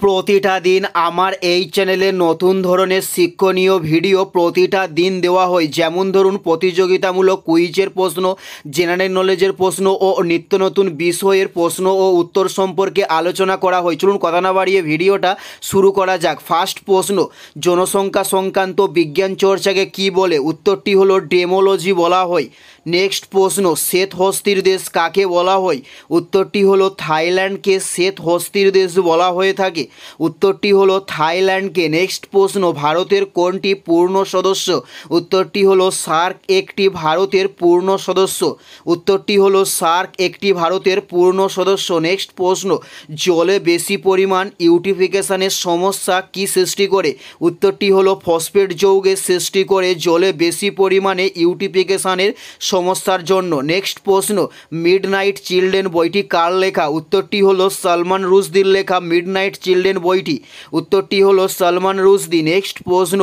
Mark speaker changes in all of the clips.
Speaker 1: প্রতিটা দিন আমার এই চ্যানেলে নতুন ধরনের শিক্ষণীয় ভিডিও প্রতিটা দিন দেওয়া হয়। যেমন ধরুন প্রতিযোগিতামূলক কুইজের প্রশ্ন, জেনারেল নলেজের প্রশ্ন ও নিত্য নতুন বিষয়ের প্রশ্ন ও উত্তর সম্পর্কে আলোচনা করা হয়। চলুন কথা না বাড়িয়ে ভিডিওটা শুরু করা যাক। ফার্স্ট প্রশ্ন, জনসংখ্যা সংক্রান্ত বিজ্ঞান চর্চাকে কি বলে? উত্তরটি হলো ডেমোলজি বলা হয়। নেক্সট প্রশ্ন, শ্বেত হস্তির দেশ কাকে বলা হয়? উত্তরটি হলো থাইল্যান্ডকে শ্বেত হস্তির দেশ বলা হয়ে থাকে। উত্তরটি হলো থাইল্যান্ডকে। নেক্সট প্রশ্ন, ভারতের কোনটি পূর্ণ সদস্য? উত্তরটি হলো সার্ক একটি ভারতের পূর্ণ সদস্য। উত্তরটি হলো সার্ক একটি ভারতের পূর্ণ সদস্য। নেক্সট প্রশ্ন, জলে বেশি পরিমাণ ইউটিফিকেশনের সমস্যা কি সৃষ্টি করে? উত্তরটি হলো ফসফেট যৌগের সৃষ্টি করে জলে বেশি পরিমাণে ইউটিফিকেশনের সমস্যার জন্য। নেক্সট প্রশ্ন, মিডনাইট চিলড্রেন বইটি কার লেখা? উত্তরটি হলো সালমান রুশদির লেখা মিডনাইট চিলড্রেন বইটি। উত্তরটি হলো সালমান রুশদি। নেক্সট প্রশ্ন,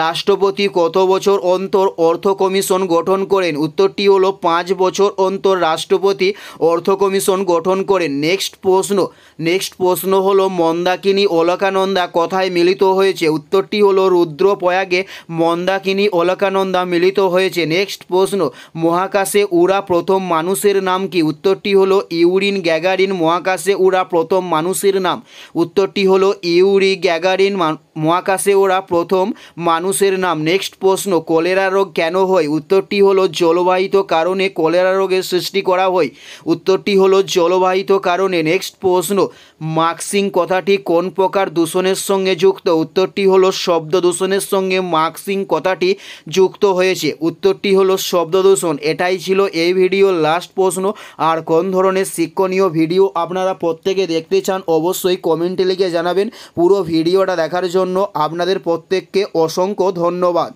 Speaker 1: রাষ্ট্রপতি কত বছর অন্তর অর্থ কমিশন গঠন করেন? উত্তরটি হলো 5 বছর অন্তর রাষ্ট্রপতি অর্থ কমিশন গঠন করেন। নেক্সট প্রশ্ন হলো মন্দাকিনী অলকানন্দা কোথায় মিলিত হয়েছে? উত্তরটি হলো রুদ্রপ্রয়াগে মন্দাকিনী অলকানন্দা মিলিত হয়েছে। নেক্সট প্রশ্ন, মহাকাশে উড়া প্রথম মানুষের নাম কি? উত্তরটি হলো ইউরিন গ্যাগারিন। মহাকাশে উড়া প্রথম মানুষের নাম। উত্তরটি হলো ইউরি গ্যাগারিন মহাকাশে ওড়া প্রথম মানুষের নাম। নেক্সট প্রশ্ন, কলেরা রোগ কেন হয়? উত্তরটি হলো জলবাহিত কারণে কলেরা রোগের সৃষ্টি করা হয়। উত্তরটি হলো জলবাহিত কারণে। নেক্সট প্রশ্ন, মাস্কিং কথাটি কোন প্রকার দূষণের সঙ্গে যুক্ত? উত্তরটি হলো শব্দ দূষণের সঙ্গে মাস্কিং কথাটি যুক্ত হয়েছে। উত্তরটি হলো শব্দ দূষণ। এটাই ছিল এই ভিডিওর লাস্ট প্রশ্ন। আর কোন ধরনের শিক্ষণীয় ভিডিও আপনারা প্রত্যেকে দেখতে চান অবশ্যই কমেন্টে লিখে জানাবেন। পুরো ভিডিওটা দেখার জন্য আপনাদের প্রত্যেককে অসংখ্য ধন্যবাদ।